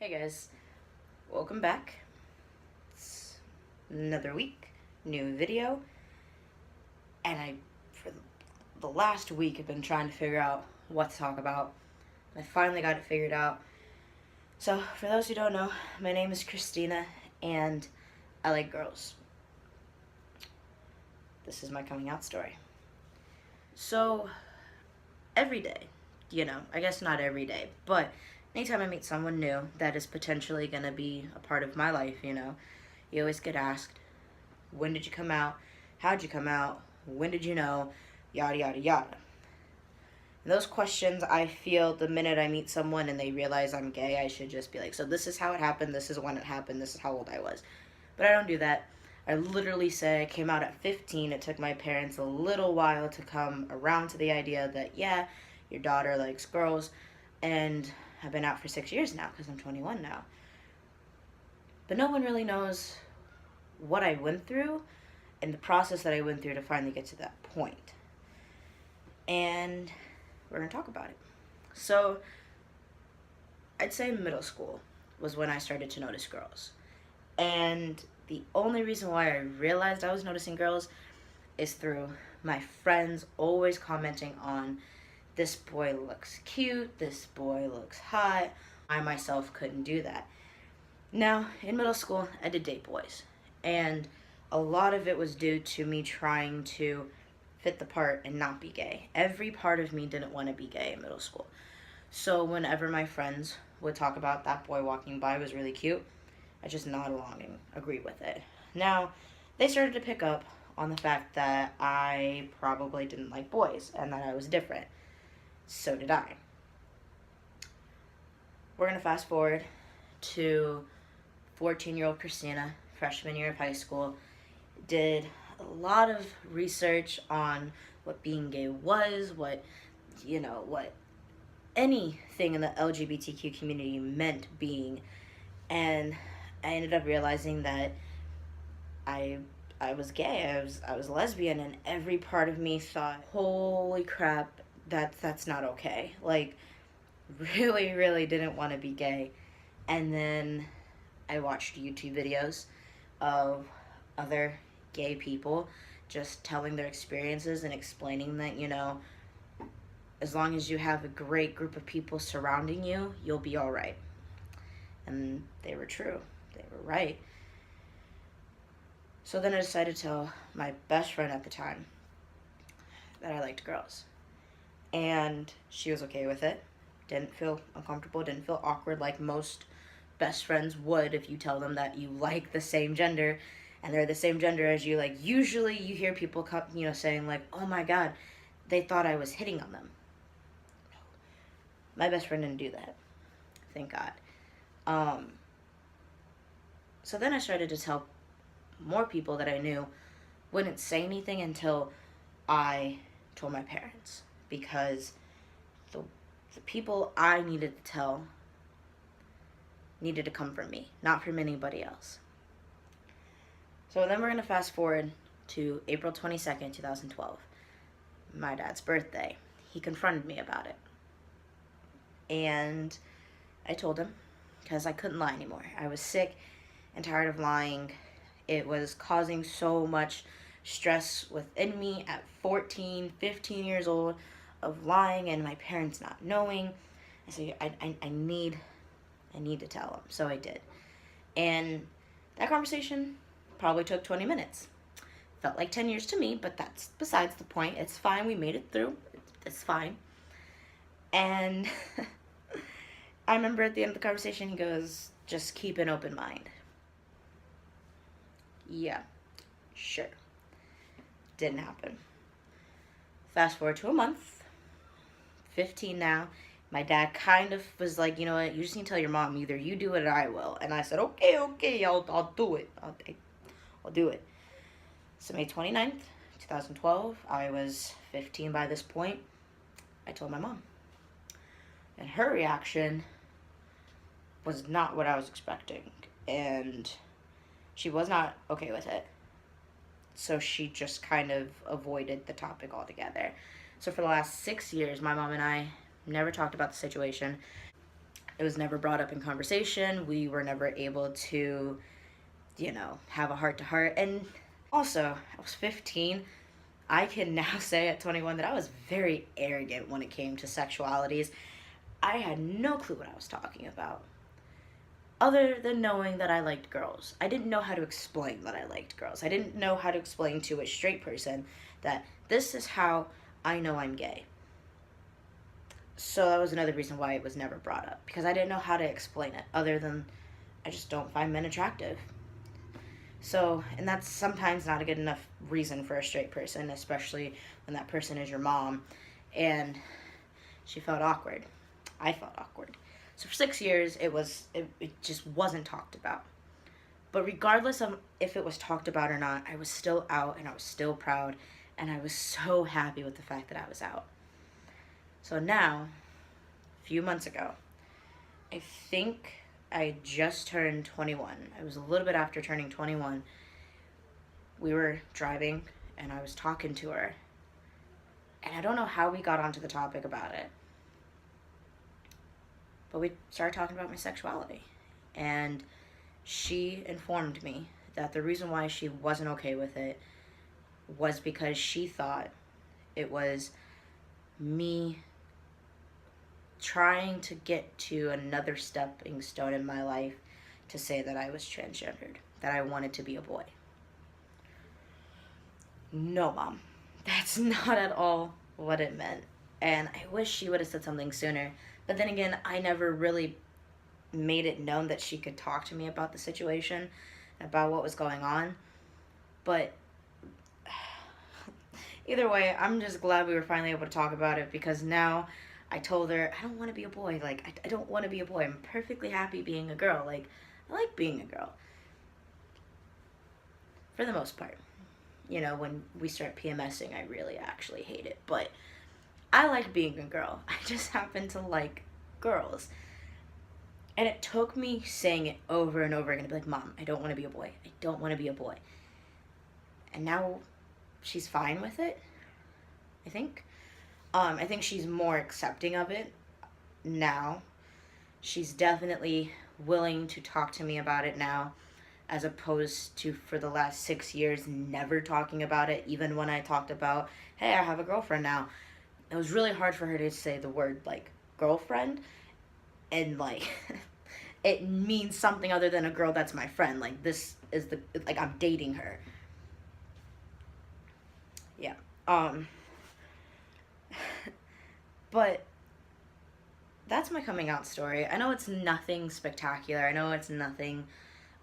Hey guys, welcome back. It's another week, new video, and for the last week, have been trying to figure out what to talk about. I finally got it figured out. So, for those who don't know, my name is Christina, and I like girls. This is my coming out story. So, every day, I guess not every day, but anytime I meet someone new that is potentially going to be a part of my life, you always get asked, when did you come out? How'd you come out? When did you know? Yada, yada, yada. And those questions, I feel the minute I meet someone and they realize I'm gay, I should just be like, so this is how it happened, this is when it happened, this is how old I was. But I don't do that. I literally say I came out at 15. It took my parents a little while to come around to the idea that, yeah, your daughter likes girls. And I've been out for 6 years now because I'm 21 now. But no one really knows what I went through and the process that I went through to finally get to that point. And we're going to talk about it. So, I'd say middle school was when I started to notice girls. And the only reason why I realized I was noticing girls is through my friends always commenting on, this boy looks cute, this boy looks hot. I myself couldn't do that. Now, in middle school, I did date boys. And a lot of it was due to me trying to fit the part and not be gay. Every part of me didn't want to be gay in middle school. So whenever my friends would talk about that boy walking by was really cute, I just nod along and agree with it. Now, they started to pick up on the fact that I probably didn't like boys and that I was different. So did I. We're going to fast forward to 14-year-old Christina, freshman year of high school, did a lot of research on what being gay was, what anything in the LGBTQ community meant being, and I ended up realizing that I was gay, I was lesbian, and every part of me thought, holy crap, that's not okay. Like, really, really didn't want to be gay. And then I watched YouTube videos of other gay people just telling their experiences and explaining that, as long as you have a great group of people surrounding you, you'll be all right. And they were true. They were right. So then I decided to tell my best friend at the time that I liked girls. And she was okay with it. Didn't feel uncomfortable, didn't feel awkward like most best friends would if you tell them that you like the same gender and they're the same gender as you. Like, usually you hear people come, saying like, oh my god, they thought I was hitting on them. My best friend didn't do that, thank god. So then I started to tell more people that I knew. Wouldn't say anything until I told my parents, because the people I needed to tell needed to come from me, not from anybody else. So then we're going to fast forward to April 22nd, 2012, my dad's birthday. He confronted me about it. And I told him, because I couldn't lie anymore. I was sick and tired of lying. It was causing so much stress within me at 14, 15 years old of lying and my parents not knowing. I said, I need to tell them. So I did. And that conversation probably took 20 minutes. Felt like 10 years to me, but that's besides the point. It's fine. We made it through. It's fine. And I remember at the end of the conversation, he goes, just keep an open mind. Yeah, sure. Didn't happen. Fast forward to a month, 15 now. My dad kind of was like, you know what, you just need to tell your mom, either you do it or I will. And I said, okay, I'll do it. I'll do it. So May 29th, 2012, I was 15 by this point. I told my mom. And her reaction was not what I was expecting. And she was not okay with it. So she just kind of avoided the topic altogether. So for the last 6 years, my mom and I never talked about the situation. It was never brought up in conversation. We were never able to, have a heart to heart. And also, I was 15. I can now say at 21 that I was very arrogant when it came to sexualities. I had no clue what I was talking about, other than knowing that I liked girls. I didn't know how to explain that I liked girls. I didn't know how to explain to a straight person that this is how I know I'm gay. So that was another reason why it was never brought up, because I didn't know how to explain it, other than I just don't find men attractive. So, and that's sometimes not a good enough reason for a straight person, especially when that person is your mom. And she felt awkward. I felt awkward. So for 6 years, it just wasn't talked about. But regardless of if it was talked about or not, I was still out and I was still proud, and I was so happy with the fact that I was out. So now, a few months ago, I think I just turned 21. I was a little bit after turning 21. We were driving and I was talking to her. And I don't know how we got onto the topic about it. But we started talking about my sexuality. And she informed me that the reason why she wasn't okay with it was because she thought it was me trying to get to another stepping stone in my life to say that I was transgendered, that I wanted to be a boy. No, Mom, that's not at all what it meant. And I wish she would have said something sooner. But then again, I never really made it known that she could talk to me about the situation, about what was going on. But either way, I'm just glad we were finally able to talk about it, because now I told her I don't want to be a boy. Like, I don't want to be a boy. I'm perfectly happy being a girl. Like, I like being a girl. For the most part. When we start PMSing, I really actually hate it. But I like being a girl. I just happen to like girls. And it took me saying it over and over again to be like, Mom, I don't want to be a boy. I don't want to be a boy. And now she's fine with it, I think. I think she's more accepting of it now. She's definitely willing to talk to me about it now, as opposed to for the last 6 years never talking about it. Even when I talked about, hey, I have a girlfriend now, it was really hard for her to say the word, like, girlfriend, and, like, it means something other than a girl that's my friend. Like, this is like, I'm dating her. Yeah. But that's my coming out story. I know it's nothing spectacular. I know it's nothing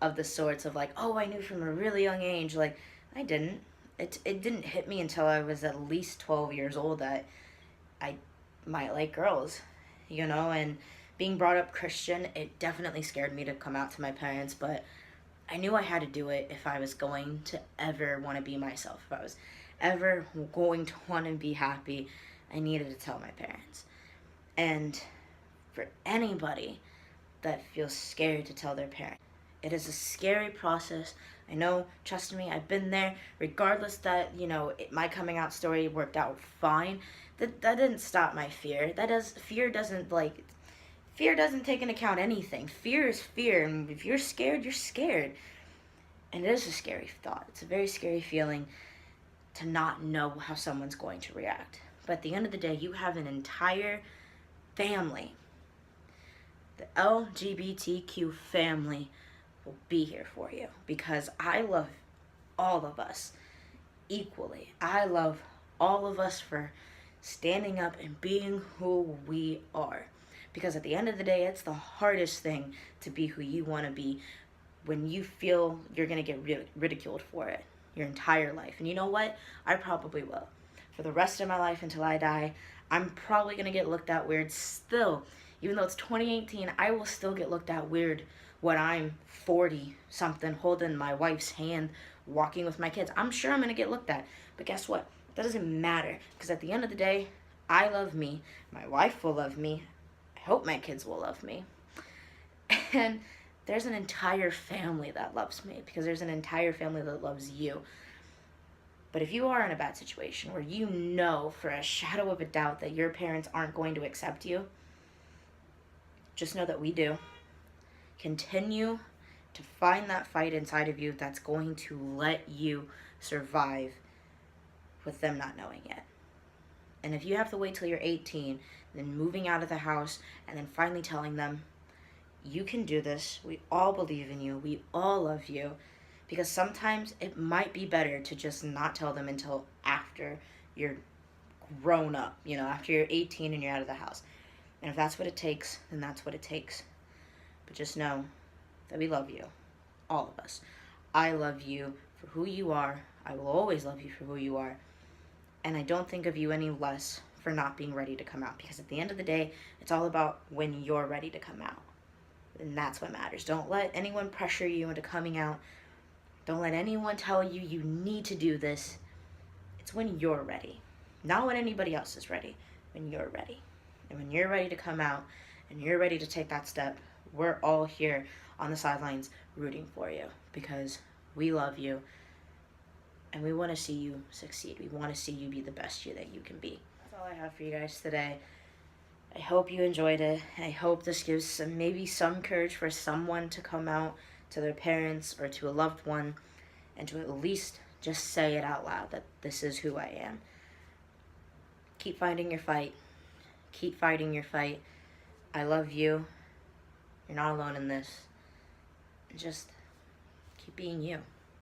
of the sorts of like, oh, I knew from a really young age. Like, I didn't. It didn't hit me until I was at least 12 years old that I might like girls, and being brought up Christian, it definitely scared me to come out to my parents, but I knew I had to do it if I was going to ever want to be myself. If I was ever going to want to be happy, I needed to tell my parents. And for anybody that feels scared to tell their parents, it is a scary process. I know, trust me, I've been there. Regardless that, my coming out story worked out fine, that didn't stop my fear. Fear doesn't take into account anything. Fear is fear, and if you're scared, you're scared. And it is a scary thought. It's a very scary feeling to not know how someone's going to react. But at the end of the day, you have an entire family. The LGBTQ family will be here for you, because I love all of us equally. I love all of us for standing up and being who we are, because at the end of the day, it's the hardest thing to be who you want to be when you feel you're going to get ridiculed for it your entire life. And you know what? I probably will. For the rest of my life until I die, I'm probably going to get looked at weird still. Even though it's 2018, I will still get looked at weird when I'm 40 something, holding my wife's hand, walking with my kids. I'm sure I'm going to get looked at. But guess what? That doesn't matter, because at the end of the day, I love me. My wife will love me. I hope my kids will love me. And there's an entire family that loves me, because there's an entire family that loves you. But if you are in a bad situation where you know for a shadow of a doubt that your parents aren't going to accept you, just know that we do. Continue to find that fight inside of you that's going to let you survive with them not knowing yet. And if you have to wait till you're 18, then moving out of the house, and then finally telling them, you can do this, we all believe in you, we all love you, because sometimes it might be better to just not tell them until after you're grown up, after you're 18 and you're out of the house. And if that's what it takes, then that's what it takes. But just know that we love you, all of us. I love you for who you are. I will always love you for who you are. And I don't think of you any less for not being ready to come out, because at the end of the day, it's all about when you're ready to come out. And that's what matters. Don't let anyone pressure you into coming out. Don't let anyone tell you you need to do this. It's when you're ready. Not when anybody else is ready. When you're ready. And when you're ready to come out and you're ready to take that step, we're all here on the sidelines rooting for you, because we love you and we want to see you succeed. We want to see you be the best you that you can be. That's all I have for you guys today. I hope you enjoyed it. I hope this gives maybe some courage for someone to come out to their parents or to a loved one, and to at least just say it out loud that this is who I am. Keep fighting your fight. Keep fighting your fight. I love you. You're not alone in this. Just keep being you.